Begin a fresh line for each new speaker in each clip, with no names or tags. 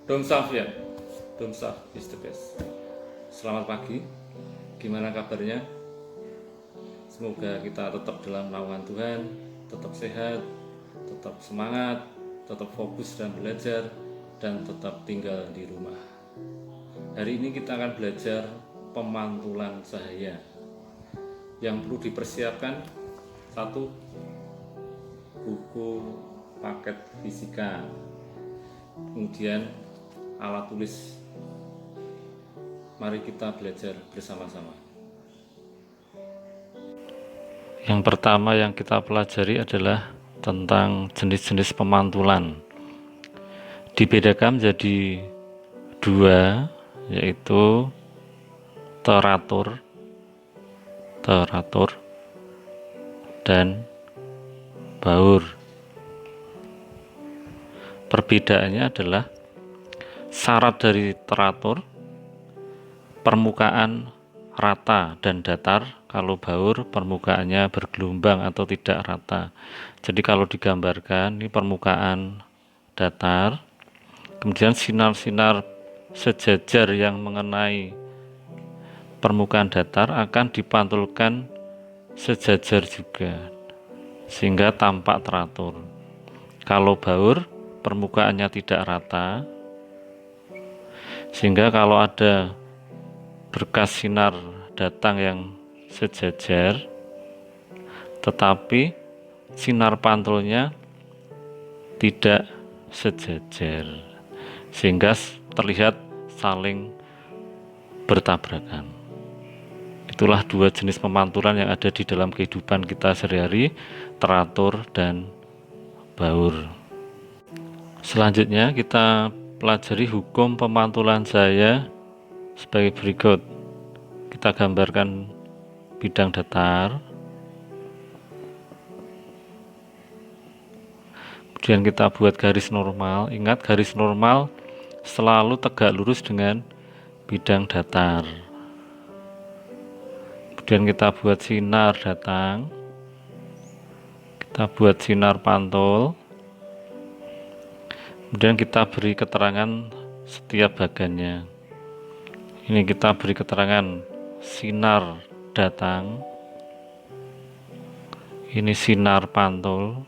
Domsaf ya, Domsaf is the best. Selamat pagi, gimana kabarnya? Semoga kita tetap dalam naungan Tuhan, tetap sehat, tetap semangat, tetap fokus dan belajar, dan tetap tinggal di rumah. Hari ini kita akan belajar pemantulan cahaya. Yang perlu dipersiapkan, satu, buku paket fisika, kemudian alat tulis. Mari kita belajar bersama-sama. Yang pertama yang kita pelajari adalah tentang jenis-jenis pemantulan. Dibedakan menjadi dua, yaitu teratur dan baur. Perbedaannya adalah syarat dari teratur, permukaan rata dan datar. Kalau baur, permukaannya bergelombang atau tidak rata. Jadi kalau digambarkan, ini permukaan datar, kemudian sinar-sinar sejajar yang mengenai permukaan datar akan dipantulkan sejajar juga, sehingga tampak teratur. Kalau baur, permukaannya tidak rata, sehingga kalau ada berkas sinar datang yang sejajar, tetapi sinar pantulnya tidak sejajar, sehingga terlihat saling bertabrakan. Itulah dua jenis pemantulan yang ada di dalam kehidupan kita sehari-hari, teratur dan baur. Selanjutnya kita pelajari hukum pemantulan cahaya sebagai berikut. Kita gambarkan bidang datar, kemudian kita buat garis normal. Ingat, garis normal selalu tegak lurus dengan bidang datar. Kemudian kita buat sinar datang, kita buat sinar pantul, kemudian kita beri keterangan setiap bagannya. Ini kita beri keterangan sinar datang, ini sinar pantul,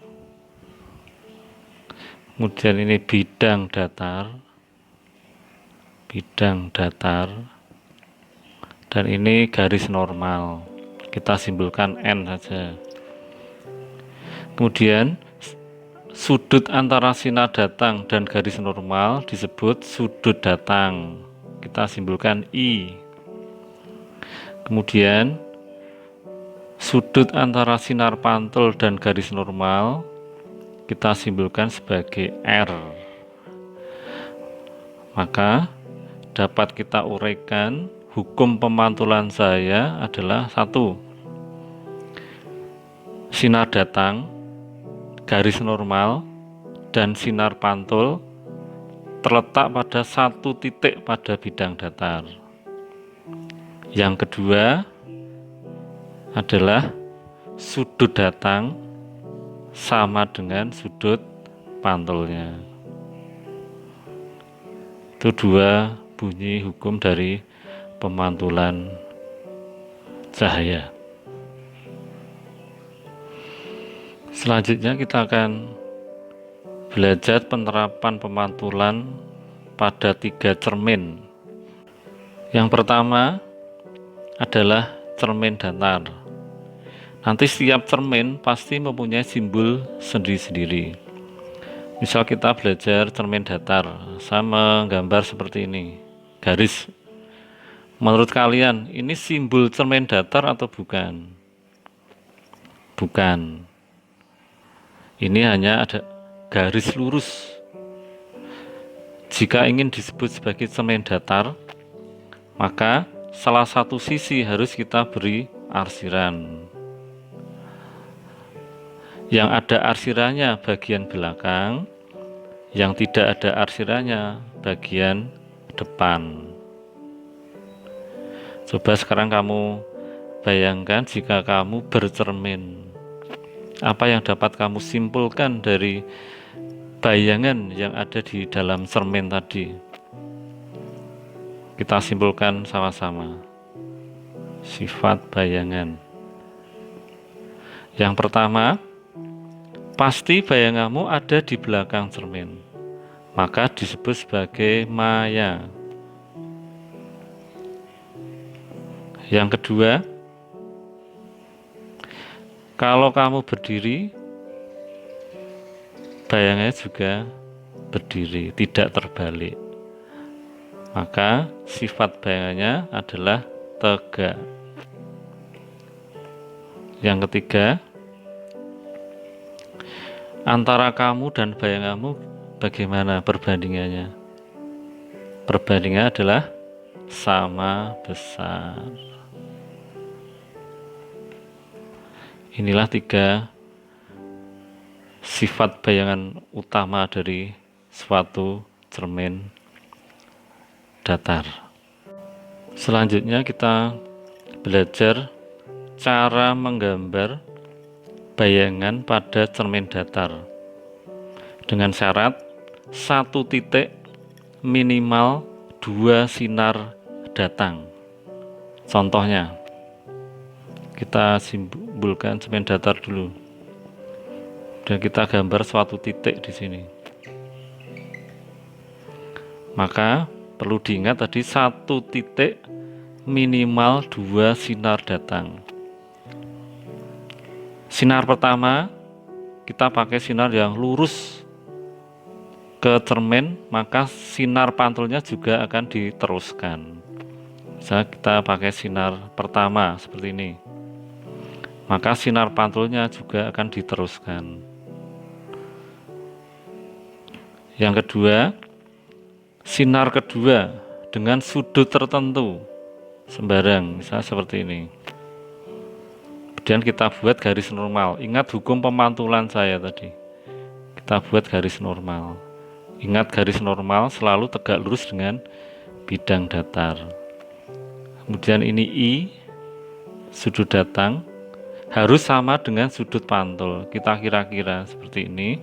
kemudian ini bidang datar, dan ini garis normal. Kita simbolkan N saja. Kemudian sudut antara sinar datang dan garis normal disebut sudut datang. Kita simbolkan I. Kemudian sudut antara sinar pantul dan garis normal kita simbolkan sebagai R. Maka dapat kita uraikan hukum pemantulan cahaya adalah satu, sinar datang, garis normal, dan sinar pantul terletak pada satu titik pada bidang datar. Yang kedua adalah sudut datang sama dengan sudut pantulnya. Itu dua bunyi hukum dari pemantulan cahaya. Selanjutnya kita akan belajar penerapan pemantulan pada 3 cermin. Yang pertama adalah cermin datar. Nanti setiap cermin pasti mempunyai simbol sendiri-sendiri. Misal kita belajar cermin datar, saya menggambar seperti ini, garis. Menurut kalian, ini simbol cermin datar atau bukan? Bukan. Ini hanya ada garis lurus. Jika ingin disebut sebagai cermin datar, maka salah satu sisi harus kita beri arsiran. Yang ada arsirannya bagian belakang, yang tidak ada arsirannya bagian depan. Coba sekarang kamu bayangkan jika kamu bercermin. Apa yang dapat kamu simpulkan dari bayangan yang ada di dalam cermin tadi? Kita simpulkan sama-sama. Sifat bayangan. Yang pertama, pasti bayanganmu ada di belakang cermin, maka disebut sebagai maya. Yang kedua, kalau kamu berdiri, bayangannya juga berdiri, tidak terbalik. Maka sifat bayangannya adalah tegak. Yang ketiga, antara kamu dan bayanganmu bagaimana perbandingannya? Perbandingannya adalah sama besar. Inilah 3 sifat bayangan utama dari suatu cermin datar. Selanjutnya kita belajar cara menggambar bayangan pada cermin datar dengan syarat 1 titik minimal 2 sinar datang. Contohnya, kita simpulkan cermin datar dulu dan kita gambar suatu titik di sini. Maka perlu diingat tadi 1 titik minimal 2 sinar datang. Sinar pertama kita pakai sinar yang lurus ke cermin, maka sinar pantulnya juga akan diteruskan. Bisa kita pakai sinar pertama seperti ini, maka sinar pantulnya juga akan diteruskan. Yang kedua, sinar kedua dengan sudut tertentu sembarang, misalnya seperti ini. Kemudian kita buat garis normal. Ingat hukum pemantulan saya tadi. Kita buat garis normal. Ingat garis normal selalu tegak lurus dengan bidang datar. Kemudian ini I, sudut datang, harus sama dengan sudut pantul. Kita kira-kira seperti ini.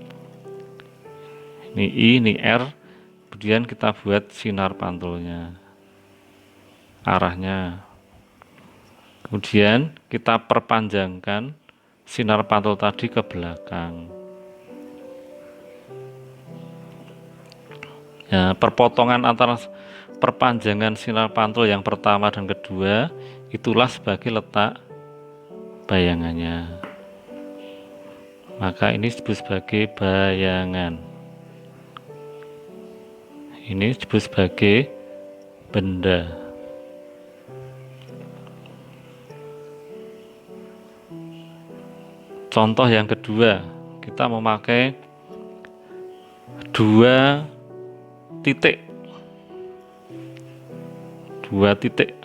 Ini I, ini R. Kemudian kita buat sinar pantulnya. Arahnya. Kemudian kita perpanjangkan sinar pantul tadi ke belakang. Ya, perpotongan antara perpanjangan sinar pantul yang pertama dan kedua itulah sebagai letak bayangannya. Maka ini disebut sebagai bayangan. Ini disebut sebagai benda. Contoh yang kedua, kita memakai 2 titik. 2 titik.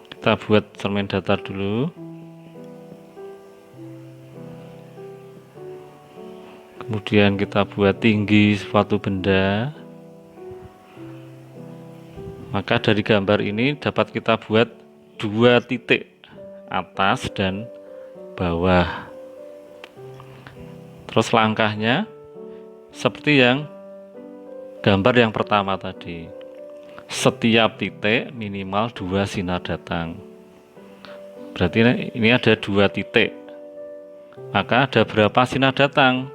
Kita buat cermin datar dulu. Kemudian kita buat tinggi suatu benda. Maka dari gambar ini dapat kita buat 2 titik atas dan bawah. Terus langkahnya seperti yang gambar yang pertama tadi. Setiap titik minimal 2 sinar datang. Berarti ini ada 2 titik. Maka ada berapa sinar datang?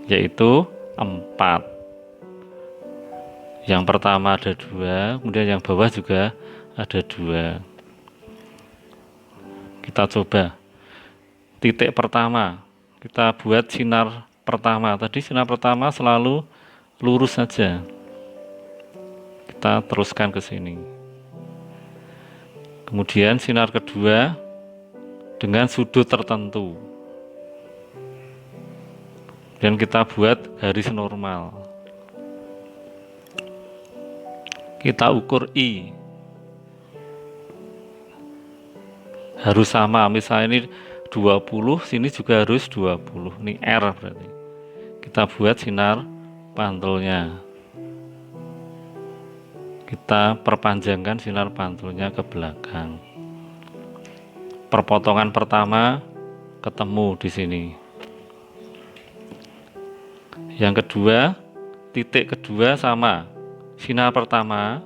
Yaitu 4. Yang pertama ada 2, kemudian yang bawah juga ada 2. Kita coba. Titik pertama, kita buat sinar pertama. Tadi sinar pertama selalu lurus saja. Kita teruskan ke sini. Kemudian sinar kedua dengan sudut tertentu. Dan kita buat garis normal. Kita ukur I. Harus sama, misalnya ini 20, sini juga harus 20. Ini R berarti. Kita buat sinar pantulnya. Kita perpanjangkan sinar pantulnya ke belakang. Perpotongan pertama ketemu di sini. Yang kedua, titik kedua sama. Sinar pertama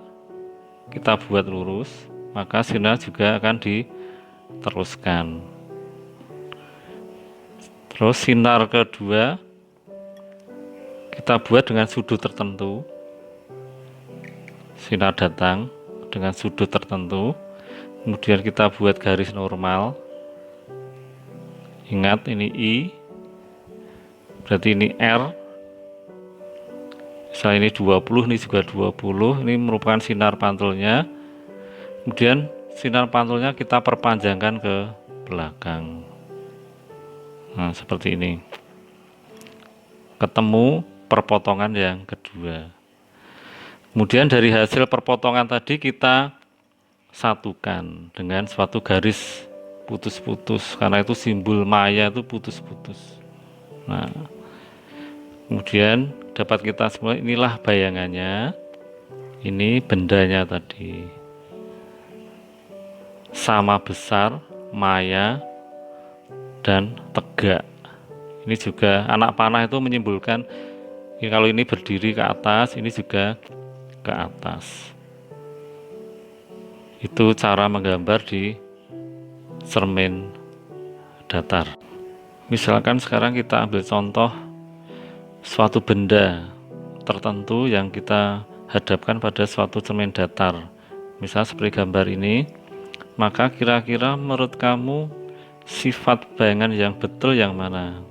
kita buat lurus, maka sinar juga akan diteruskan. Terus sinar kedua kita buat dengan sudut tertentu. Sinar datang dengan sudut tertentu, kemudian kita buat garis normal. Ingat ini I, berarti ini R. Misalnya ini 20, ini juga 20, ini merupakan sinar pantulnya. Kemudian sinar pantulnya kita perpanjangkan ke belakang. Nah, seperti ini. Ketemu perpotongan yang kedua. Kemudian dari hasil perpotongan tadi kita satukan dengan suatu garis putus-putus, karena itu simbol maya itu putus-putus. Nah, kemudian dapat kita semua, inilah bayangannya, ini bendanya tadi sama besar, maya dan tegak. Ini juga anak panah itu menyimbolkan, kalau ini berdiri ke atas, ini juga ke atas. Itu cara menggambar di cermin datar. Misalkan sekarang kita ambil contoh suatu benda tertentu yang kita hadapkan pada suatu cermin datar. Misal seperti gambar ini, maka kira-kira menurut kamu sifat bayangan yang betul yang mana?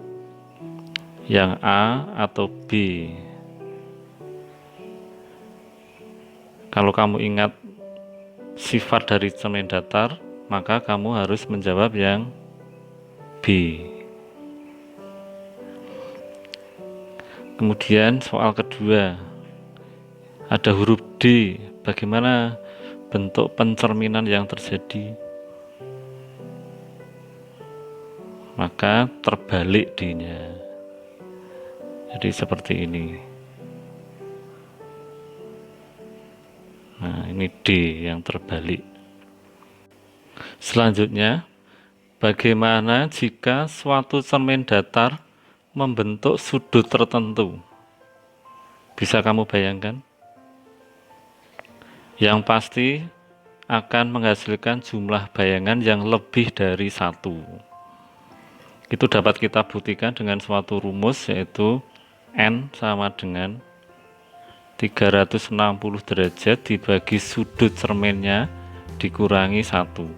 Yang A atau B? Kalau kamu ingat sifat dari cermin datar, maka kamu harus menjawab yang B. Kemudian soal kedua, ada huruf D. Bagaimana bentuk pencerminan yang terjadi? Maka terbalik D-nya. Jadi seperti ini. Nah, ini D yang terbalik. Selanjutnya, bagaimana jika suatu cermin datar membentuk sudut tertentu? Bisa kamu bayangkan? Yang pasti akan menghasilkan jumlah bayangan yang lebih dari satu. Itu dapat kita buktikan dengan suatu rumus, yaitu N sama dengan 360 derajat dibagi sudut cerminnya dikurangi 1.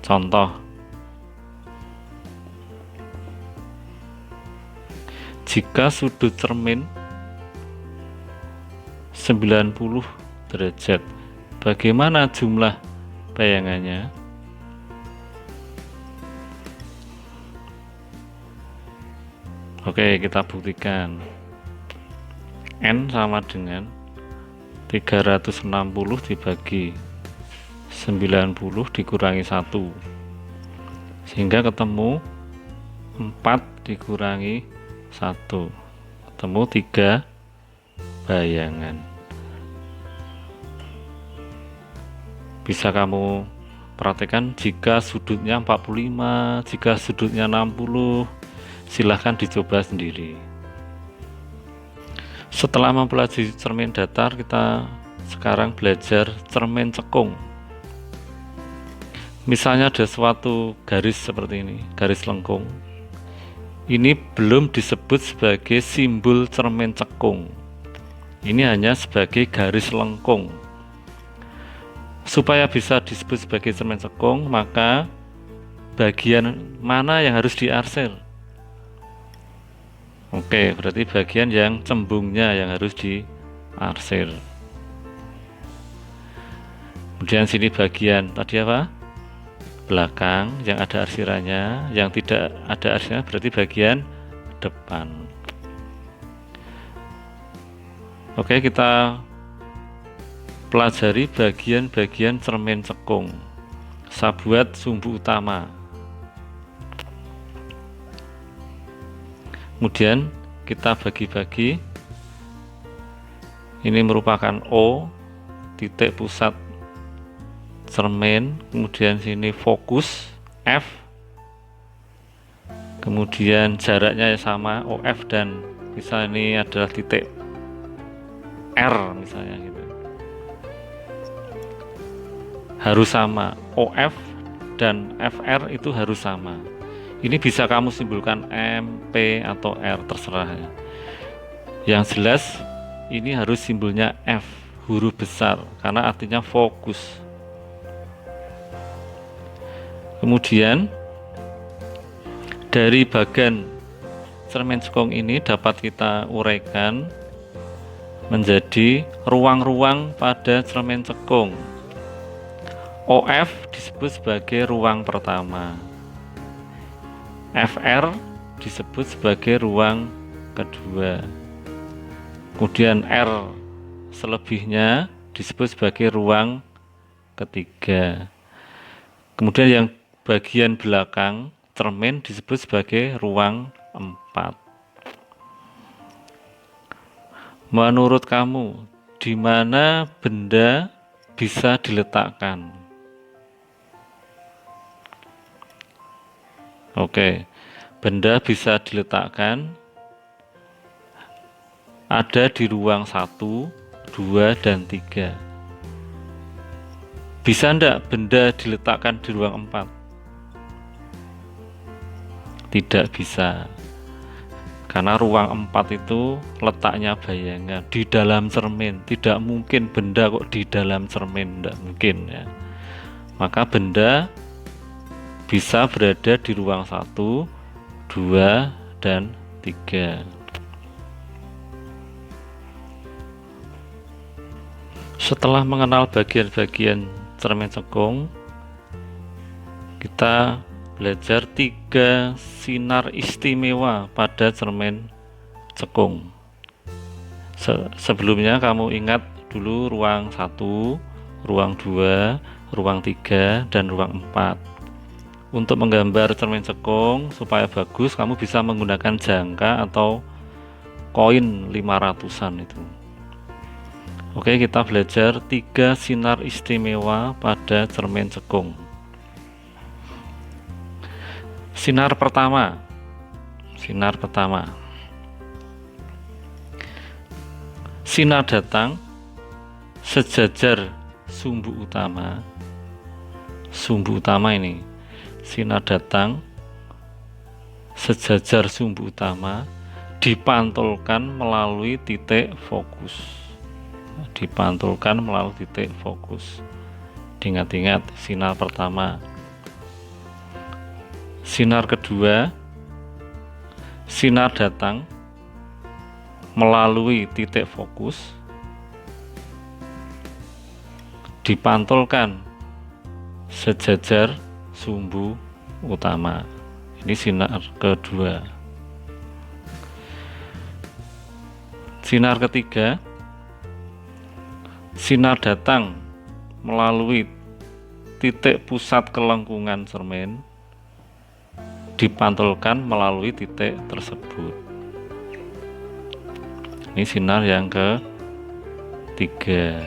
Contoh, jika sudut cermin 90 derajat, bagaimana jumlah bayangannya? Oke, kita buktikan. N sama dengan 360 dibagi 90 dikurangi 1, sehingga ketemu 4 dikurangi 1, ketemu 3 bayangan. Bisa kamu perhatikan, jika sudutnya 45, jika sudutnya 60, silahkan dicoba sendiri. Setelah mempelajari cermin datar, kita sekarang belajar cermin cekung. Misalnya ada suatu garis seperti ini, garis lengkung. Ini belum disebut sebagai simbol cermin cekung. Ini hanya sebagai garis lengkung. Supaya bisa disebut sebagai cermin cekung, maka bagian mana yang harus diarsir? Oke, berarti bagian yang cembungnya yang harus diarsir. Kemudian sini bagian tadi apa? Belakang yang ada arsirannya, yang tidak ada arsirannya berarti bagian depan. Oke, kita pelajari bagian-bagian cermin cekung. Saya buat sumbu utama. Kemudian kita bagi-bagi. Ini merupakan O, titik pusat cermin. Kemudian sini fokus F. Kemudian jaraknya sama OF, dan misalnya ini adalah titik R misalnya gitu. harus sama, OF dan FR itu harus sama. Ini bisa kamu simpulkan M, P, atau R, terserah ya. Yang jelas ini harus simbolnya F, huruf besar, karena artinya fokus. Kemudian dari bagan cermin cekung ini dapat kita uraikan menjadi ruang-ruang pada cermin cekung. OF disebut sebagai ruang pertama, FR disebut sebagai ruang kedua, kemudian R selebihnya disebut sebagai ruang ketiga, kemudian yang bagian belakang cermin disebut sebagai ruang 4. Menurut kamu, di mana benda bisa diletakkan? Oke, benda bisa diletakkan ada di ruang 1, 2, dan 3. Bisa enggak benda diletakkan di ruang 4? Tidak bisa, karena ruang 4 itu letaknya bayangan di dalam cermin. Tidak mungkin benda kok di dalam cermin, tidak mungkin ya. Maka benda bisa berada di ruang 1, 2, dan 3. Setelah mengenal bagian-bagian cermin cekung, kita belajar 3 sinar istimewa pada cermin cekung. Sebelumnya kamu ingat dulu ruang 1, ruang 2, ruang 3, dan ruang 4. Untuk menggambar cermin cekung supaya bagus, kamu bisa menggunakan jangka atau koin 500-an itu. Oke, kita belajar 3 sinar istimewa pada cermin cekung. Sinar pertama. Sinar datang sejajar sumbu utama. Sumbu utama ini. Sinar datang sejajar sumbu utama dipantulkan melalui titik fokus. Ingat-ingat sinar pertama. Sinar kedua, sinar datang melalui titik fokus dipantulkan sejajar sumbu utama. Ini sinar kedua. Sinar ketiga, sinar datang melalui titik pusat kelengkungan cermin dipantulkan melalui titik tersebut. Ini sinar yang ketiga.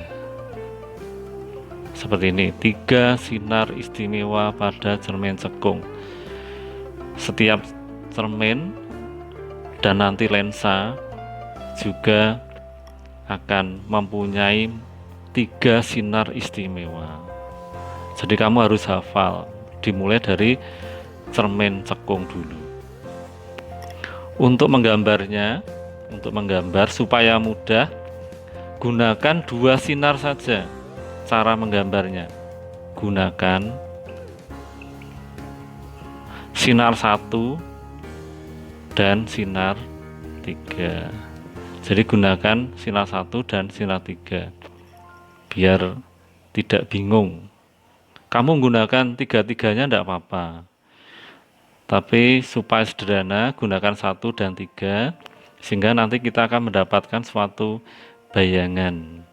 Seperti ini, 3 sinar istimewa pada cermin cekung. Setiap cermin dan nanti lensa juga akan mempunyai 3 sinar istimewa. Jadi kamu harus hafal, dimulai dari cermin cekung dulu. Untuk menggambar supaya mudah, gunakan 2 sinar saja. Cara menggambarnya, gunakan sinar 1 dan sinar 3. Jadi gunakan sinar 1 dan sinar 3 biar tidak bingung. Kamu menggunakan 3-3-nya tidak apa-apa, tapi supaya sederhana gunakan 1 dan 3 sehingga nanti kita akan mendapatkan suatu bayangan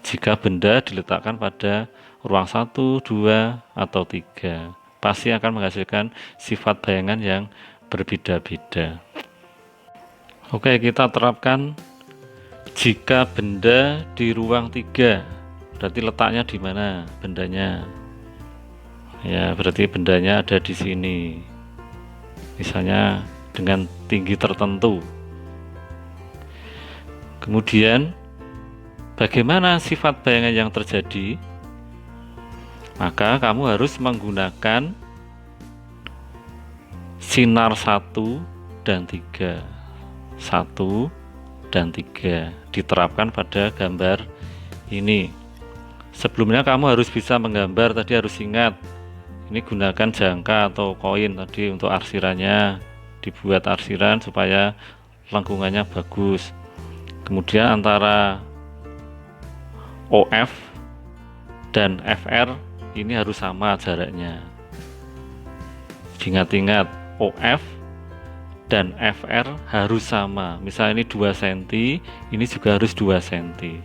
jika benda diletakkan pada ruang 1, 2, atau 3. Pasti akan menghasilkan sifat bayangan yang berbeda-beda. Oke, kita terapkan jika benda di ruang 3. Berarti letaknya di mana bendanya? Ya, berarti bendanya ada di sini. Misalnya dengan tinggi tertentu. Kemudian bagaimana sifat bayangan yang terjadi? Maka kamu harus menggunakan sinar 1 dan 3. 1 dan 3 diterapkan pada gambar ini. Sebelumnya kamu harus bisa menggambar, tadi harus ingat ini gunakan jangka atau koin tadi untuk arsirannya, dibuat arsiran supaya lengkungannya bagus. Kemudian antara OF dan FR ini harus sama jaraknya. Ingat-ingat, OF dan FR harus sama. Misalnya ini 2 cm, ini juga harus 2 cm.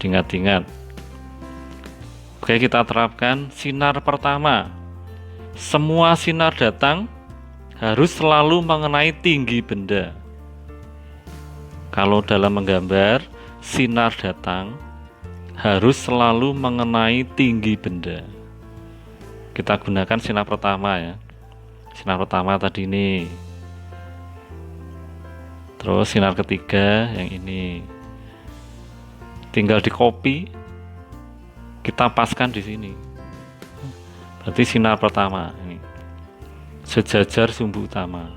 Ingat-ingat. Oke, kita terapkan sinar pertama. Semua sinar datang harus selalu mengenai tinggi benda. Kalau dalam menggambar, sinar datang harus selalu mengenai tinggi benda. Kita gunakan sinar pertama ya. Sinar pertama tadi ini. Terus sinar ketiga yang ini. Tinggal di copy, kita paskan di sini. Berarti sinar pertama ini. Sejajar sumbu utama.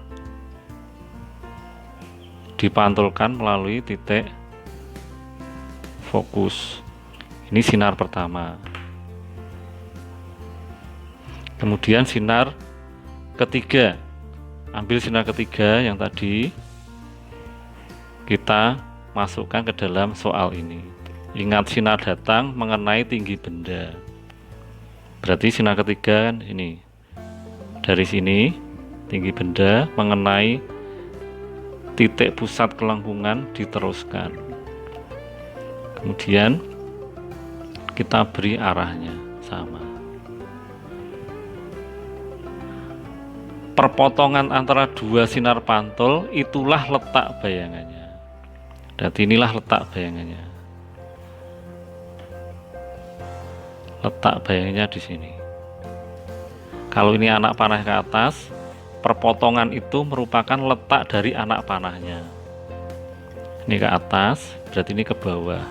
Dipantulkan melalui titik fokus. Ini sinar pertama. Kemudian sinar ketiga. Ambil sinar ketiga yang tadi kita masukkan ke dalam soal ini. Ingat, sinar datang mengenai tinggi benda. Berarti sinar ketiga kan ini. Dari sini tinggi benda mengenai titik pusat kelengkungan diteruskan. Kemudian kita beri arahnya sama. Perpotongan antara dua sinar pantul itulah letak bayangannya. Dan inilah letak bayangannya. Letak bayangannya di sini. Kalau ini anak panah ke atas, perpotongan itu merupakan letak dari anak panahnya. Ini ke atas, berarti ini ke bawah.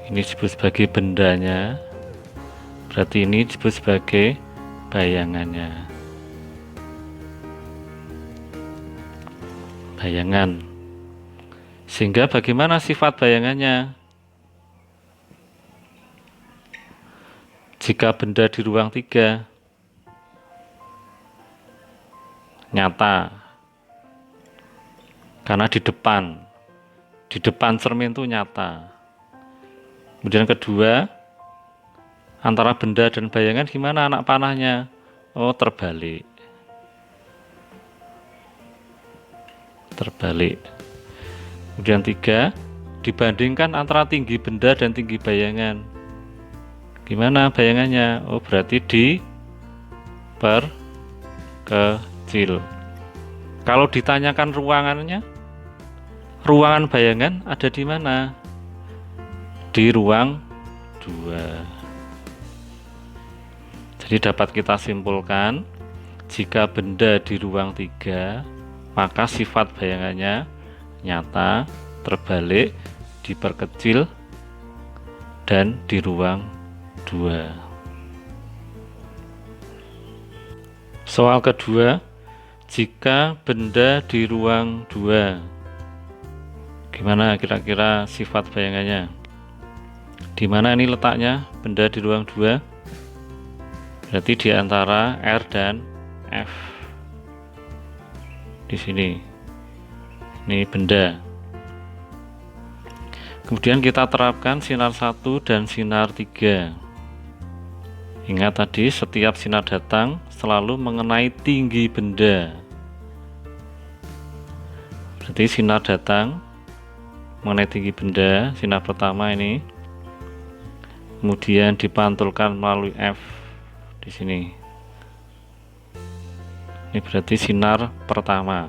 Ini disebut sebagai bendanya, berarti ini disebut sebagai bayangannya. Bayangan. Sehingga bagaimana sifat bayangannya? Jika benda di ruang 3 nyata, karena di depan cermin itu nyata. Kemudian kedua, antara benda dan bayangan gimana anak panahnya? Oh, terbalik. Kemudian 3, dibandingkan antara tinggi benda dan tinggi bayangan. Gimana bayangannya? Oh, berarti diperkecil. Kalau ditanyakan ruangannya, ruangan bayangan ada di mana? Di ruang 2. Jadi dapat kita simpulkan, jika benda di ruang 3, maka sifat bayangannya nyata, terbalik, diperkecil, dan di ruang 2. Soal kedua, jika benda di ruang 2, gimana kira-kira sifat bayangannya? Di mana ini letaknya benda di ruang 2? Berarti di antara R dan F. Di sini. Ini benda. Kemudian kita terapkan sinar 1 dan sinar 3. Ingat tadi, setiap sinar datang selalu mengenai tinggi benda. Berarti sinar datang mengenai tinggi benda, sinar pertama ini. Kemudian dipantulkan melalui F di sini. Ini berarti sinar pertama.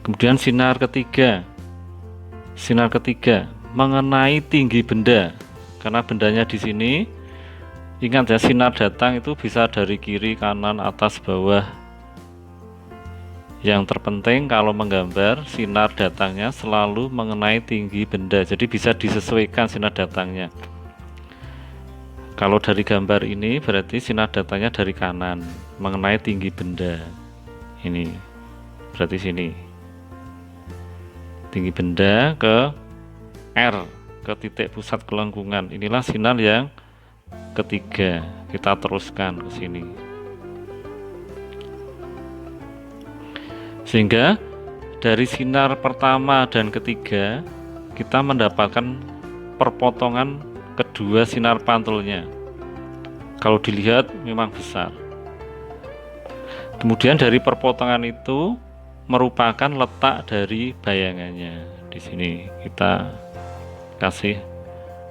Kemudian sinar ketiga. Sinar ketiga mengenai tinggi benda. Karena bendanya di sini. Ingat ya, sinar datang itu bisa dari kiri, kanan, atas, bawah. Yang terpenting kalau menggambar, sinar datangnya selalu mengenai tinggi benda. Jadi bisa disesuaikan sinar datangnya. Kalau dari gambar ini berarti sinar datanya dari kanan mengenai tinggi benda. Ini berarti sini. Tinggi benda ke R, ke titik pusat kelengkungan. Inilah sinar yang ketiga. Kita teruskan ke sini. Sehingga dari sinar pertama dan ketiga kita mendapatkan perpotongan kedua sinar pantulnya. Kalau dilihat memang besar. Kemudian dari perpotongan itu merupakan letak dari bayangannya. Di sini kita kasih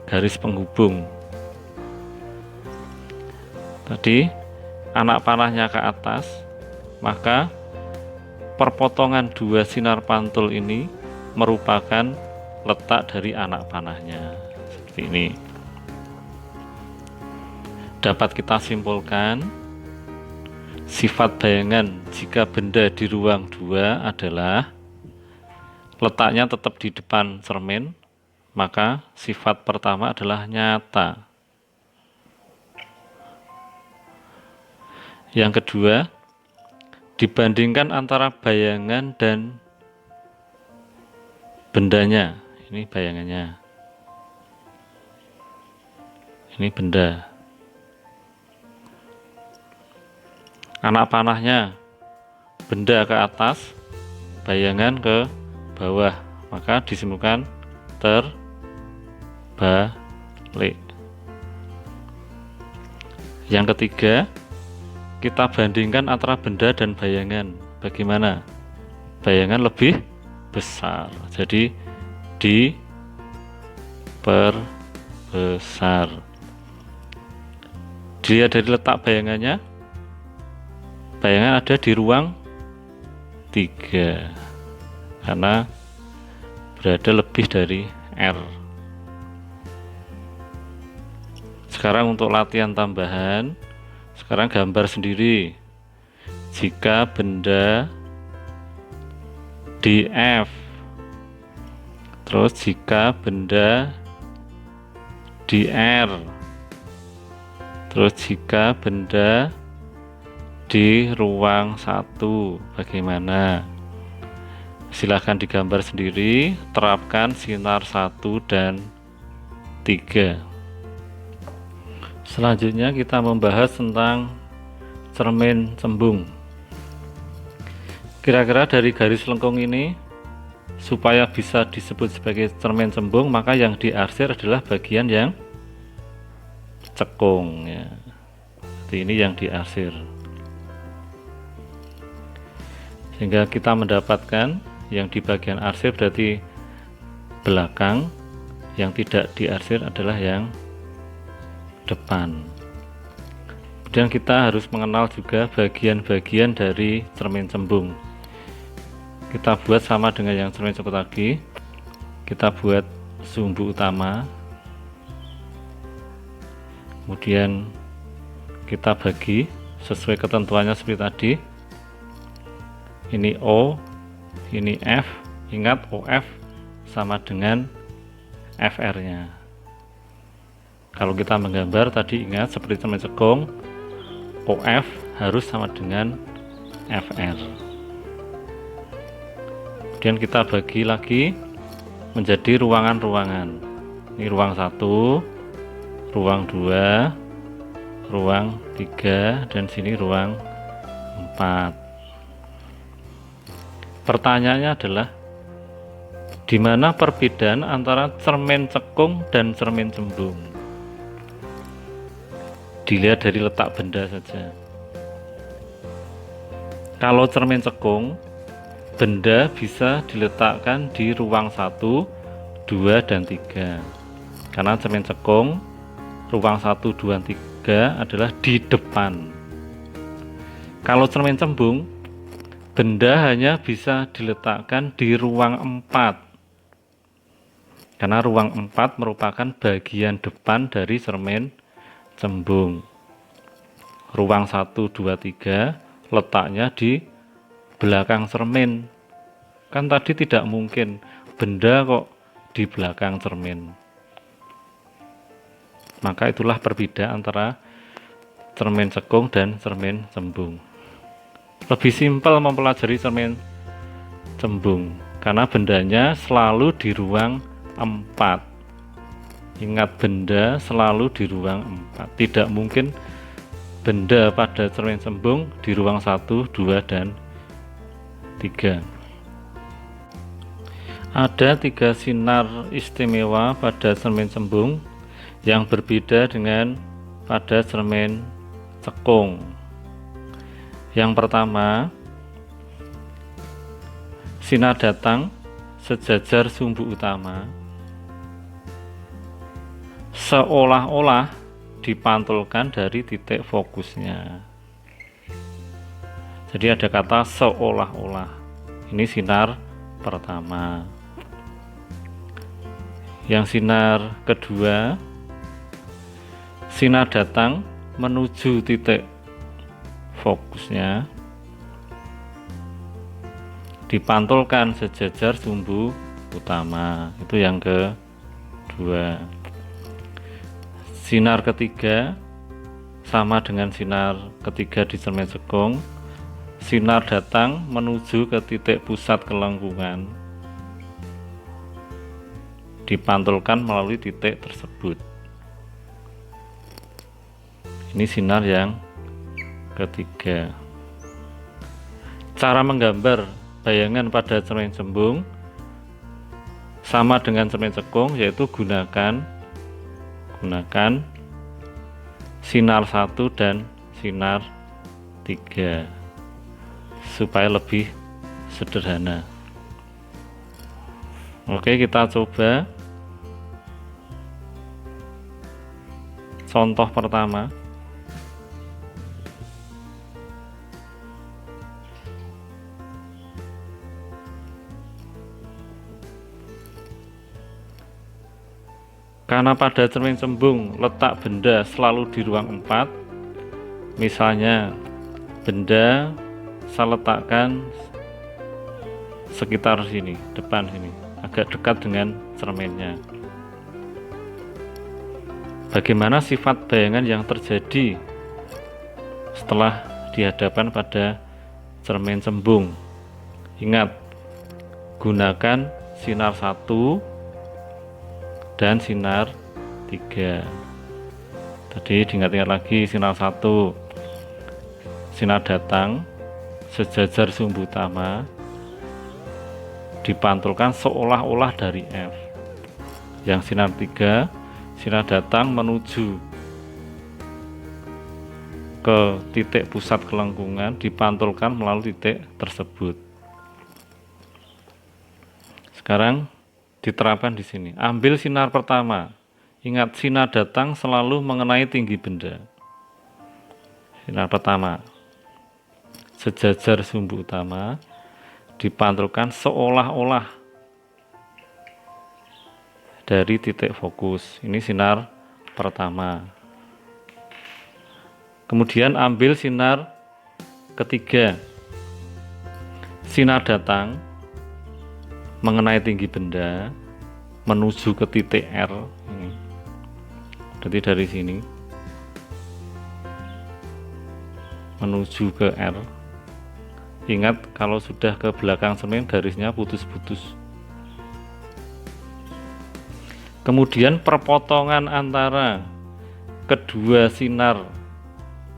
garis penghubung. Tadi anak panahnya ke atas, maka perpotongan dua sinar pantul ini merupakan letak dari anak panahnya. Seperti ini. Dapat kita simpulkan, sifat bayangan jika benda di ruang 2 adalah letaknya tetap di depan cermin, maka sifat pertama adalah nyata. Yang kedua, dibandingkan antara bayangan dan bendanya. Ini bayangannya, ini benda. Anak panahnya, benda ke atas, bayangan ke bawah, maka disimpulkan terbalik. Yang ketiga, kita bandingkan antara benda dan bayangan. Bagaimana? Bayangan lebih besar, jadi diperbesar. Dilihat dari letak bayangannya, bayangan ada di ruang 3 karena berada lebih dari R. Sekarang untuk latihan tambahan, sekarang gambar sendiri. Jika benda di F, terus jika benda di R, terus jika benda di ruang 1, bagaimana? Silahkan digambar sendiri, terapkan sinar 1 dan 3. Selanjutnya kita membahas tentang cermin cembung. Kira-kira dari garis lengkung ini, supaya bisa disebut sebagai cermin cembung, maka yang diarsir adalah bagian yang cekung ya. Jadi ini yang diarsir. Sehingga kita mendapatkan yang di bagian arsir berarti belakang, yang tidak diarsir adalah yang depan. Kemudian kita harus mengenal juga bagian-bagian dari cermin cembung. Kita buat sama dengan yang cermin cekung tadi. Kita buat sumbu utama, kemudian kita bagi sesuai ketentuannya seperti tadi. Ini O, ini F. Ingat OF sama dengan FR nya. Kalau kita menggambar tadi, ingat seperti cermin cekung, OF harus sama dengan FR. Kemudian kita bagi lagi menjadi ruangan-ruangan. Ini ruang 1, ruang 2, ruang 3, dan sini ruang 4. Pertanyaannya adalah, di mana perbedaan antara cermin cekung dan cermin cembung? Dilihat dari letak benda saja. Kalau cermin cekung, benda bisa diletakkan di ruang 1, 2, dan 3. Karena cermin cekung, ruang 1, 2, 3 adalah di depan. Kalau cermin cembung, benda hanya bisa diletakkan di ruang 4. Karena ruang 4 merupakan bagian depan dari cermin cembung. Ruang 1, 2, 3 letaknya di belakang cermin. Kan tadi tidak mungkin benda kok di belakang cermin. Maka itulah perbedaan antara cermin cekung dan cermin cembung. Lebih simpel mempelajari cermin cembung karena bendanya selalu di ruang 4. Ingat, benda selalu di ruang 4. Tidak mungkin benda pada cermin cembung di ruang 1, 2, dan 3. Ada 3 sinar istimewa pada cermin cembung yang berbeda dengan pada cermin cekung. Yang pertama, sinar datang sejajar sumbu utama seolah-olah dipantulkan dari titik fokusnya. Jadi ada kata seolah-olah. Ini sinar pertama. Yang sinar kedua, sinar datang menuju titik fokusnya dipantulkan sejajar sumbu utama. Itu yang kedua. Sinar ketiga sama dengan sinar ketiga di cermin cekung. Sinar datang menuju ke titik pusat kelengkungan, dipantulkan melalui titik tersebut. Ini sinar yang ketiga. Cara menggambar bayangan pada cermin cembung sama dengan cermin cekung, yaitu gunakan sinar 1 dan sinar 3 supaya lebih sederhana. Oke, kita coba contoh pertama. Karena pada cermin cembung letak benda selalu di ruang 4, misalnya benda saya letakkan sekitar sini, depan sini, agak dekat dengan cerminnya. Bagaimana sifat bayangan yang terjadi setelah dihadapkan pada cermin cembung? Ingat, gunakan sinar 1 dan sinar 3. Tadi diingat-ingat lagi, sinar 1, sinar datang sejajar sumbu utama dipantulkan seolah-olah dari F. Yang sinar 3, sinar datang menuju ke titik pusat kelengkungan, dipantulkan melalui titik tersebut. Sekarang diterapkan di sini. Ambil sinar pertama. Ingat, sinar datang selalu mengenai tinggi benda. Sinar pertama sejajar sumbu utama, dipantulkan seolah-olah dari titik fokus. Ini sinar pertama. Kemudian ambil sinar ketiga. Sinar datang mengenai tinggi benda menuju ke titik R. Ini berarti dari sini menuju ke R. Ingat, kalau sudah ke belakang cermin garisnya putus-putus. Kemudian perpotongan antara kedua sinar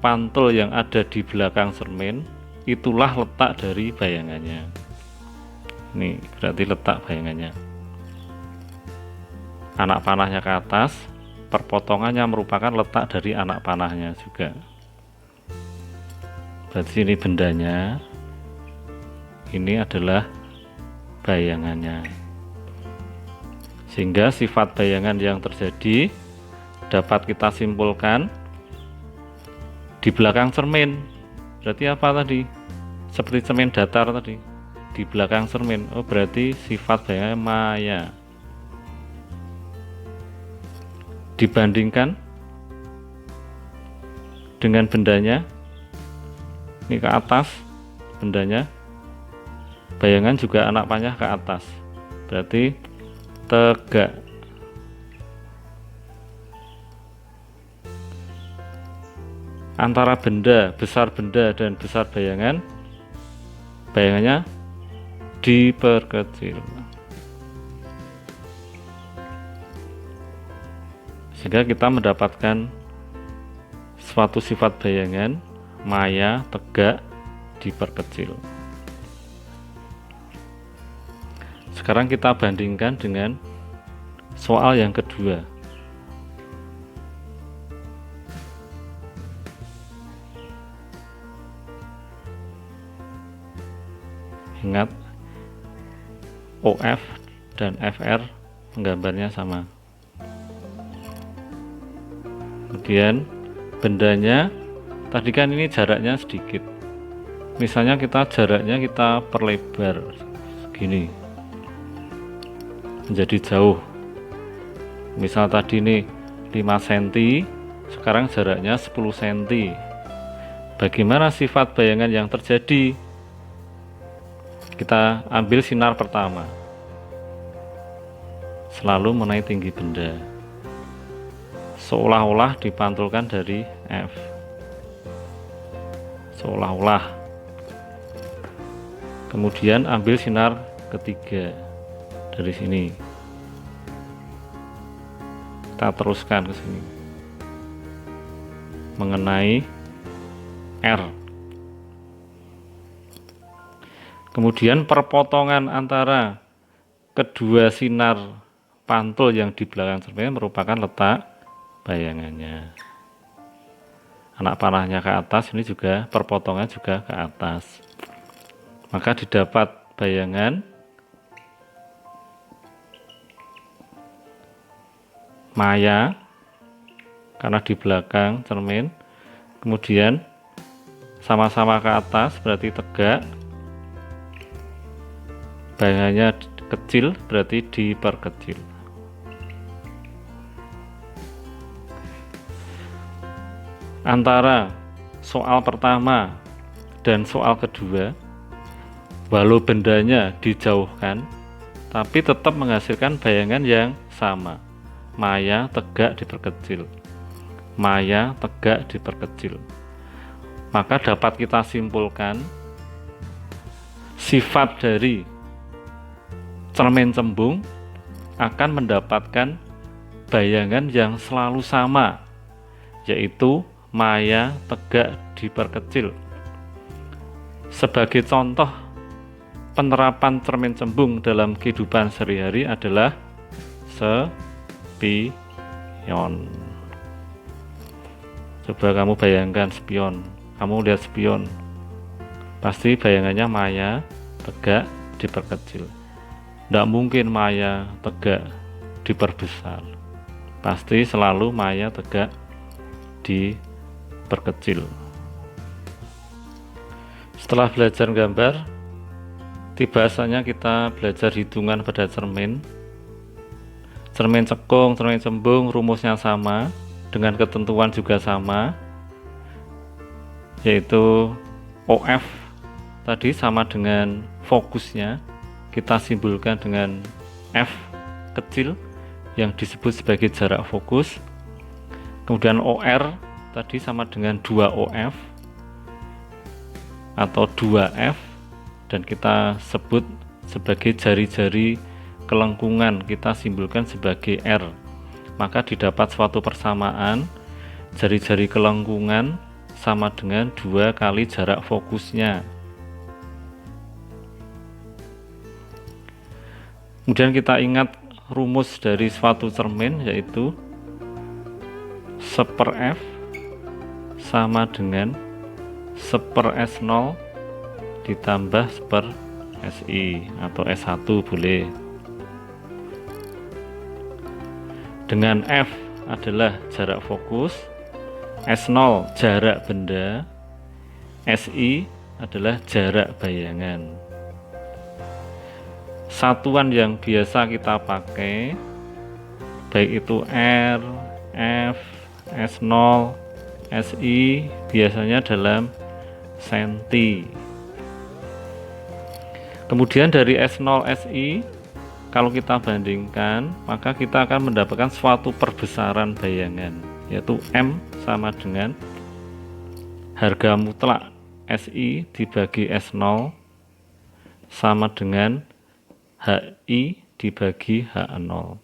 pantul yang ada di belakang cermin, itulah letak dari bayangannya. Ini berarti letak bayangannya. Anak panahnya ke atas, perpotongannya merupakan letak dari anak panahnya juga. Berarti ini bendanya, ini adalah bayangannya. Sehingga sifat bayangan yang terjadi dapat kita simpulkan di belakang cermin. Berarti apa tadi? Seperti cermin datar tadi, di belakang cermin. Oh, berarti sifat bayangan maya. Dibandingkan dengan bendanya, ini ke atas bendanya, bayangan juga anak panah ke atas, berarti tegak. antara benda, besar benda dan besar bayangan, bayangannya diperkecil. Sehingga kita mendapatkan suatu sifat bayangan, maya, tegak, diperkecil. Sekarang kita bandingkan dengan soal yang kedua. Ingat, OF dan FR menggambarnya sama. Kemudian bendanya, tadi kan ini jaraknya sedikit. Misalnya jaraknya kita perlebar segini, menjadi jauh. Misal tadi ini 5 cm, sekarang jaraknya 10 cm. Bagaimana sifat bayangan yang terjadi? Kita ambil sinar pertama, selalu menaik tinggi benda, seolah-olah dipantulkan dari F, seolah-olah. Kemudian ambil sinar ketiga dari sini, kita teruskan ke sini mengenai R. Kemudian perpotongan antara kedua sinar pantul yang di belakang cermin merupakan letak bayangannya. Anak panahnya ke atas, ini juga perpotongan juga ke atas. Maka didapat bayangan maya karena di belakang cermin. Kemudian sama-sama ke atas berarti tegak. Bayangannya kecil berarti diperkecil. Antara soal pertama dan soal kedua, walau bendanya dijauhkan, tapi tetap menghasilkan bayangan yang sama. Maya, tegak, diperkecil. Maya, tegak, diperkecil. Maka dapat kita simpulkan sifat dari cermin cembung akan mendapatkan bayangan yang selalu sama, yaitu maya, tegak, diperkecil. Sebagai contoh penerapan cermin cembung dalam kehidupan sehari-hari adalah spion. Coba kamu bayangkan spion, kamu lihat spion, pasti bayangannya maya, tegak, diperkecil. Tidak mungkin maya, tegak, diperbesar. Pasti selalu maya, tegak, diperkecil. Setelah belajar gambar, tiba saatnya kita belajar hitungan pada cermin. Cermin cekung, cermin cembung, rumusnya sama, dengan ketentuan juga sama, yaitu OF tadi sama dengan fokusnya, kita simbolkan dengan F kecil yang disebut sebagai jarak fokus. Kemudian OR tadi sama dengan 2OF atau 2F, dan kita sebut sebagai jari-jari kelengkungan, kita simbolkan sebagai R. Maka didapat suatu persamaan, jari-jari kelengkungan sama dengan 2 kali jarak fokusnya. Kemudian kita ingat rumus dari suatu cermin, yaitu 1/F sama dengan 1/S0 ditambah 1/SI atau S1 boleh. Dengan F adalah jarak fokus, S0 jarak benda, SI adalah jarak bayangan. Satuan yang biasa kita pakai, baik itu R, F, S0, SI, biasanya dalam senti. Kemudian dari S0, SI, kalau kita bandingkan, maka kita akan mendapatkan suatu perbesaran bayangan, yaitu M sama dengan harga mutlak SI dibagi S0 sama dengan HI dibagi H0.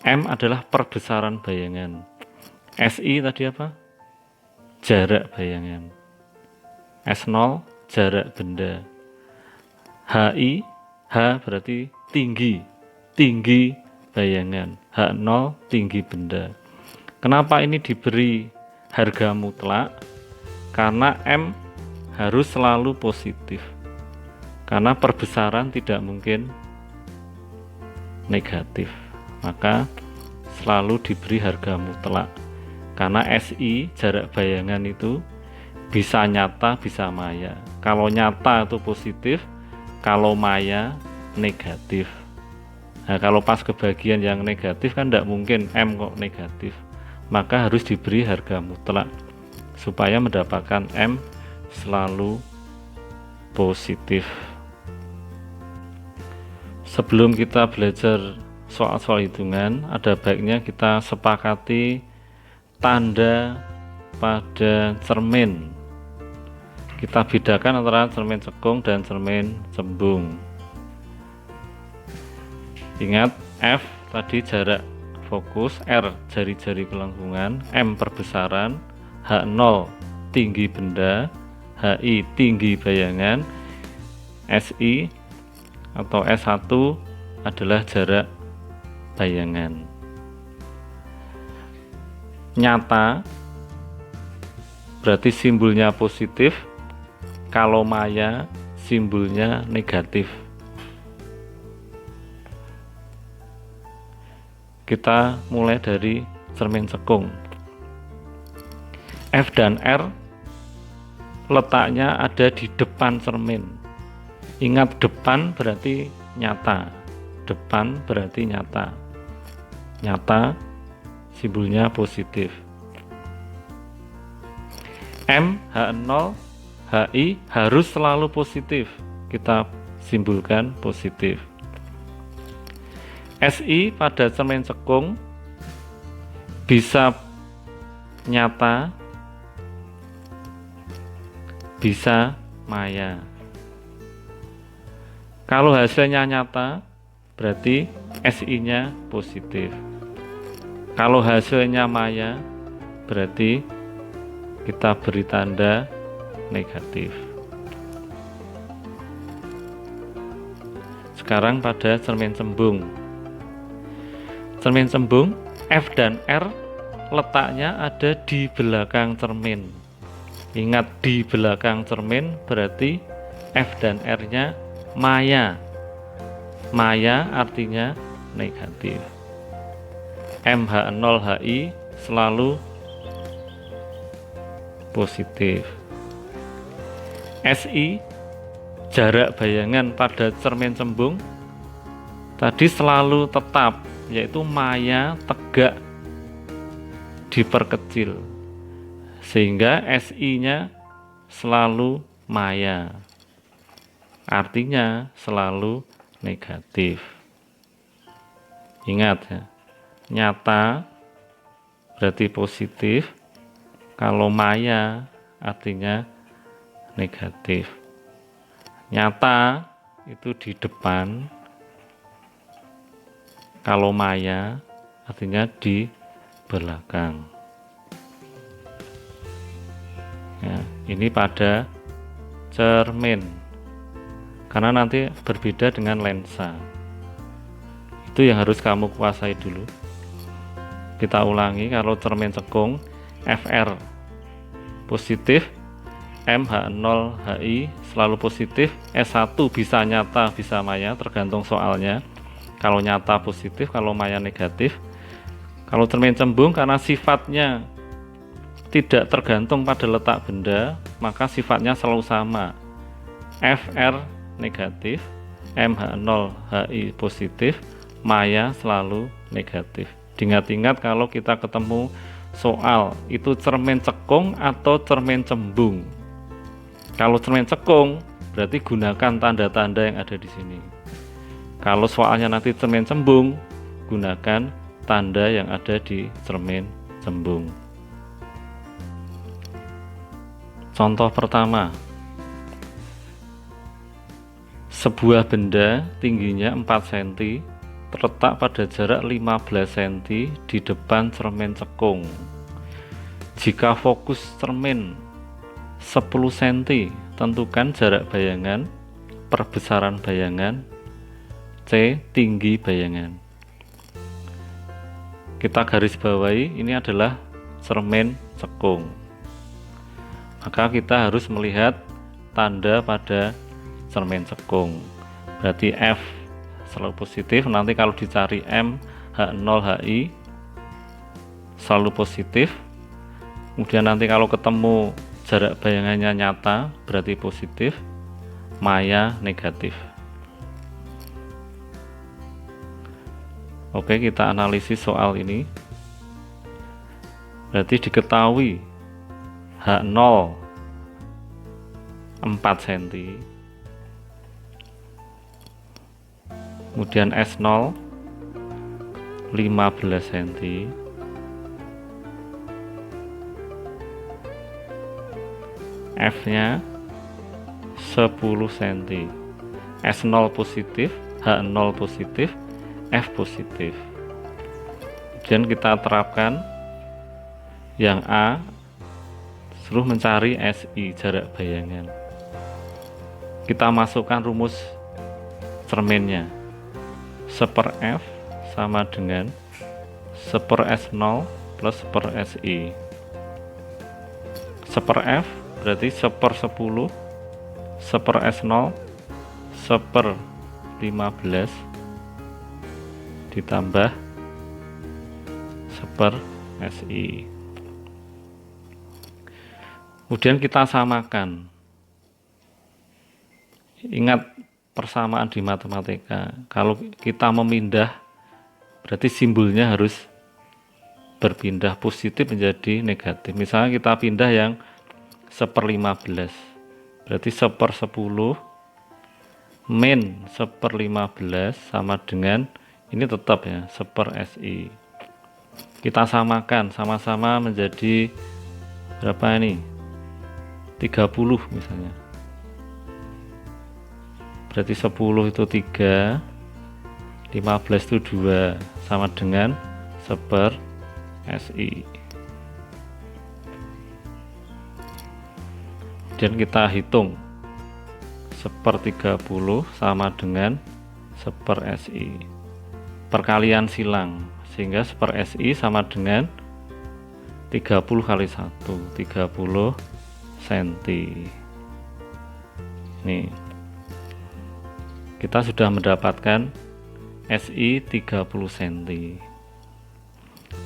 M adalah perbesaran bayangan. SI tadi apa? Jarak bayangan. S0 jarak benda. HI, H berarti tinggi bayangan. H0 tinggi benda. Kenapa ini diberi harga mutlak? Karena M harus selalu positif. Karena perbesaran tidak mungkin negatif. Maka selalu diberi harga mutlak. Karena SI jarak bayangan itu bisa nyata, bisa maya. Kalau nyata itu positif, kalau maya negatif. Nah, kalau pas kebagian yang negatif kan tidak mungkin M kok negatif. Maka harus diberi harga mutlak supaya mendapatkan M selalu positif. Sebelum kita belajar soal-soal hitungan, ada baiknya kita sepakati tanda pada cermin. Kita bedakan antara cermin cekung dan cermin cembung. Ingat, F tadi jarak fokus, R jari-jari kelengkungan, M perbesaran, H0 tinggi benda, HI tinggi bayangan, SI atau S1 adalah jarak bayangan. Nyata berarti simbolnya positif, kalau maya simbolnya negatif. Kita mulai dari cermin cekung. F dan R letaknya ada di depan cermin. Ingat, depan berarti nyata. Depan berarti nyata. Nyata simbolnya positif. M, H0, HI harus selalu positif. Kita simbolkan positif. SI pada cermin cekung bisa nyata, bisa maya. Kalau hasilnya nyata, berarti SI-nya positif. Kalau hasilnya maya, berarti kita beri tanda negatif. Sekarang pada cermin cembung. Cermin cembung, F dan R letaknya ada di belakang cermin. Ingat, di belakang cermin berarti F dan R-nya maya. Maya artinya negatif. MH0HI selalu positif. SI jarak bayangan pada cermin cembung tadi selalu tetap, yaitu maya tegak diperkecil sehingga SI-nya selalu maya, artinya selalu negatif. Ingat ya, nyata berarti positif, kalau maya artinya negatif. Nyata itu di depan, kalau maya artinya di belakang. Ya, ini pada cermin, karena nanti berbeda dengan lensa. Itu yang harus kamu kuasai dulu. Kita ulangi, kalau cermin cekung FR positif, MH0HI selalu positif, S1 bisa nyata bisa maya tergantung soalnya. Kalau nyata positif, kalau maya negatif. Kalau cermin cembung karena sifatnya tidak tergantung pada letak benda, maka sifatnya selalu sama. FR negatif, MH0HI positif, maya selalu negatif. Ingat-ingat kalau kita ketemu soal itu cermin cekung atau cermin cembung. Kalau cermin cekung berarti gunakan tanda-tanda yang ada di sini. Kalau soalnya nanti cermin cembung, gunakan tanda yang ada di cermin cembung. Contoh pertama, sebuah benda tingginya 4 cm terletak pada jarak 15 cm di depan cermin cekung. Jika fokus cermin 10 cm, tentukan jarak bayangan, perbesaran bayangan, C. Tinggi bayangan. Kita garis bawahi, ini adalah cermin cekung. Maka kita harus melihat tanda pada cermin cekung. Berarti F selalu positif. Nanti kalau dicari M, H0, HI selalu positif. Kemudian nanti kalau ketemu jarak bayangannya nyata, berarti positif. Maya negatif. Oke, kita analisis soal ini. Berarti diketahui H0 4 cm, kemudian S0 15 cm, F nya 10 cm, S0 positif, H0 positif, F positif. Kemudian kita terapkan yang A, suruh mencari SI, jarak bayangan. Kita masukkan rumus cerminnya. 1/F sama dengan 1/S0 plus 1/SI. 1/F berarti 1/10, 1/S0 1/15 ditambah 1/SI. Kemudian kita samakan. Ingat persamaan di matematika, kalau kita memindah berarti simbolnya harus berpindah positif menjadi negatif. Misalnya kita pindah yang 1/15, berarti 1/10 min 1/15 sama dengan, ini tetap ya, 1/SI. Kita samakan, sama-sama menjadi berapa ini? 30 misalnya. Berarti 10 itu 3, 15 itu 2, sama dengan 1/SI. Dan kita hitung 1/30 sama dengan 1/SI. Perkalian silang, sehingga 1/SI sama dengan 30 kali 1, 30 cm. Nih, kita sudah mendapatkan SI 30 cm.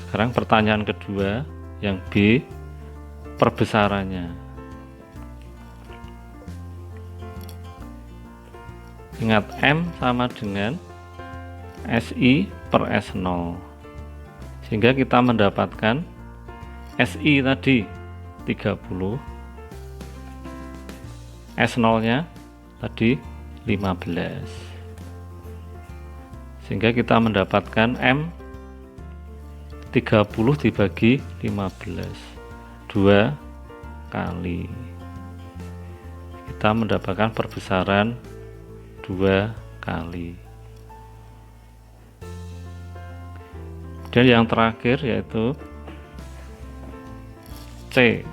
Sekarang pertanyaan kedua, yang B, perbesarannya. Ingat, M sama dengan SI per S0, sehingga kita mendapatkan SI tadi 30, S0 nya tadi 15, sehingga kita mendapatkan M 30 dibagi 15, 2 kali. Kita mendapatkan perbesaran 2 kali. Dan yang terakhir yaitu C,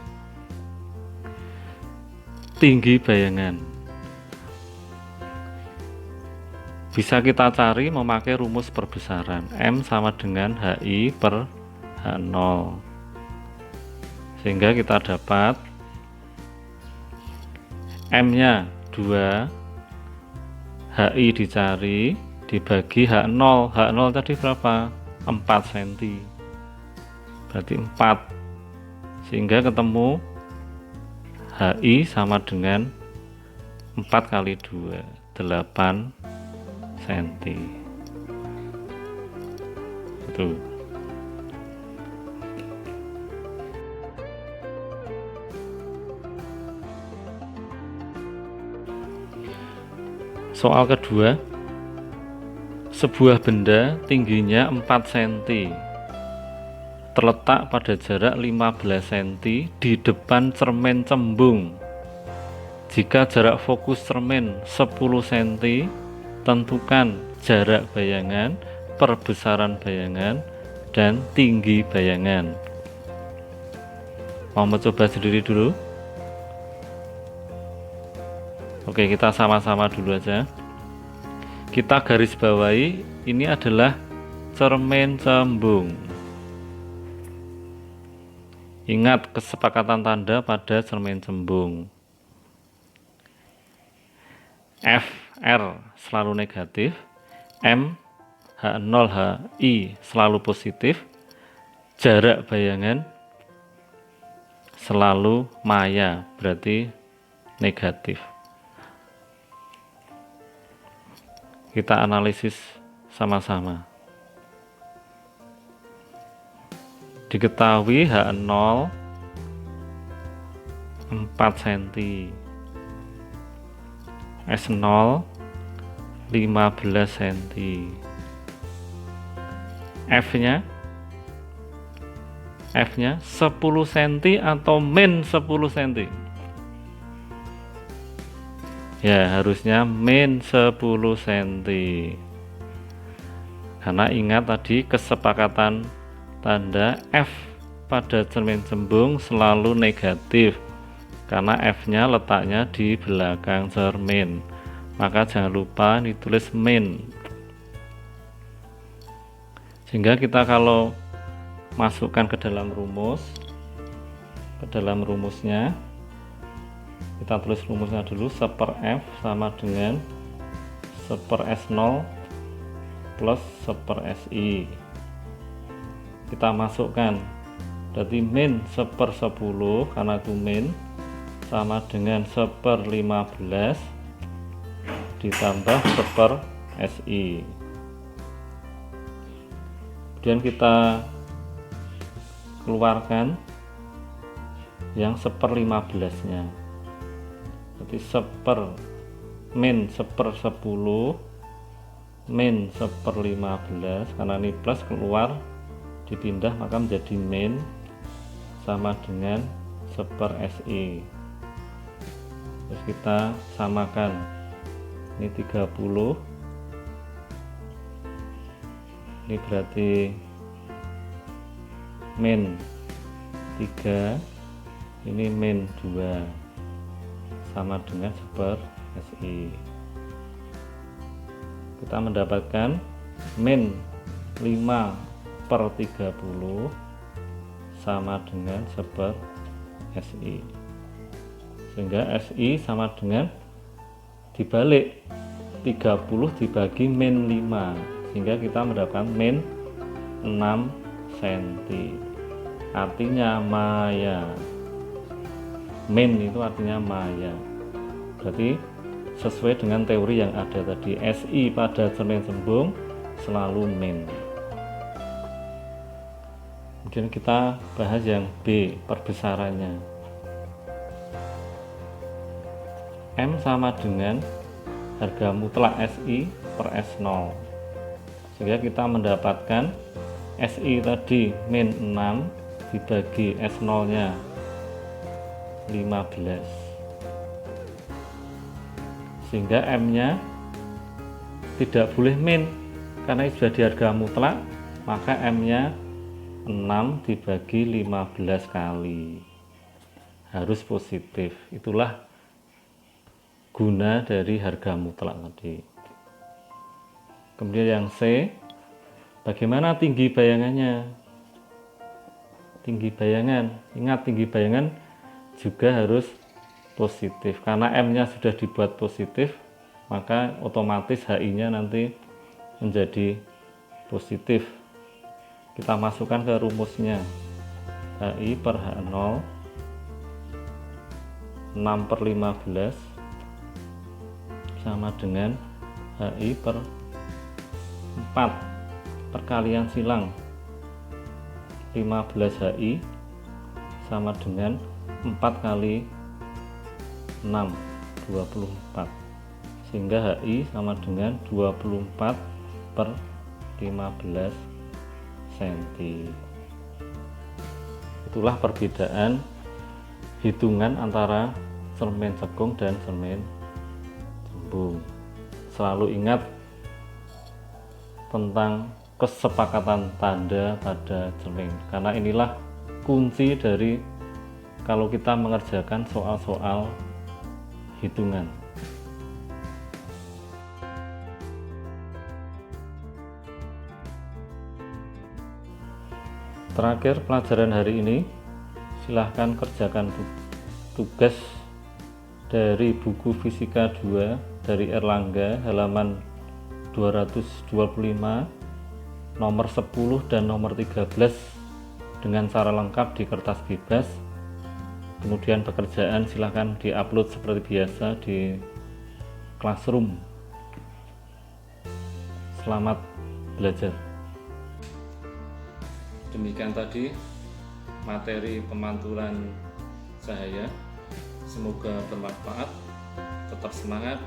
tinggi bayangan. Bisa kita cari memakai rumus perbesaran. M sama dengan HI per H0, sehingga kita dapat M nya 2, HI dicari, dibagi H0. H0 tadi berapa? 4 cm, berarti 4, sehingga ketemu HI sama dengan 4 kali 2, 8 cm. Itu. Soal kedua, sebuah benda tingginya 4 cm terletak pada jarak 15 cm di depan cermin cembung. Jika jarak fokus cermin 10 cm, tentukan jarak bayangan, perbesaran bayangan, dan tinggi bayangan. Mau mencoba sendiri dulu? Oke, kita sama-sama dulu aja. Kita garis bawahi, ini adalah cermin cembung. Ingat kesepakatan tanda pada cermin cembung. FR selalu negatif, M, H0, HI selalu positif, jarak bayangan selalu maya, berarti negatif. Kita analisis sama-sama. Diketahui H0 4 cm, S0 15 cm, F-nya 10 cm atau min 10 cm. Ya, harusnya min 10 cm. Karena ingat tadi kesepakatan tanda F pada cermin cembung selalu negatif, karena F-nya letaknya di belakang cermin. Maka jangan lupa ditulis min. Sehingga kita kalau masukkan ke dalam rumus, rumusnya kita tulis rumusnya dulu. 1/F sama dengan 1/S0 plus 1/SI. Kita masukkan, berarti min 1/10 karena itu min sama dengan 1/15 ditambah 1/SI. Kemudian kita keluarkan yang 1/15 nya, berarti min 1/10 min 1/15, karena ini plus keluar dipindah maka menjadi min sama dengan 1/SI. Terus kita samakan, ini 30, ini berarti min 3, ini min 2 sama dengan 1/SI. Kita mendapatkan min 5/30 sama dengan 1/SI, sehingga SI sama dengan dibalik 30 dibagi min 5, sehingga kita mendapatkan min 6 cm. Artinya maya. Min itu artinya maya, berarti sesuai dengan teori yang ada tadi, SI pada cermin cembung selalu min. Kemudian kita bahas yang B, perbesarannya. M sama dengan harga mutlak SI per S0, sehingga kita mendapatkan SI tadi min 6 dibagi S0 nya 15, sehingga M nya tidak boleh min, karena sudah di harga mutlak, maka M nya 6 dibagi 15 kali, harus positif. Itulah guna dari harga mutlak tadi. Kemudian yang C, bagaimana tinggi bayangannya? Tinggi bayangan, ingat tinggi bayangan juga harus positif, karena M nya sudah dibuat positif, maka otomatis HI nya nanti menjadi positif. Kita masukkan ke rumusnya, HI per H0 6/15 sama dengan HI per 4 perkalian silang 15 HI sama dengan 4 kali 6 24, sehingga HI sama dengan 24/15 cm. Itulah perbedaan hitungan antara cermin cekung dan cermin cembung. Selalu ingat tentang kesepakatan tanda pada cermin, karena inilah kunci dari kalau kita mengerjakan soal-soal hitungan. Terakhir pelajaran hari ini, silahkan kerjakan tugas dari buku Fisika 2 dari Erlangga halaman 225, nomor 10 dan nomor 13 dengan cara lengkap di kertas bebas. Kemudian pekerjaan silahkan diupload seperti biasa di Classroom. Selamat belajar. Demikian tadi materi pemantulan cahaya. Semoga bermanfaat. Tetap semangat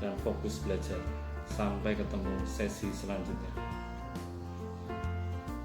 dan fokus belajar. Sampai ketemu sesi selanjutnya.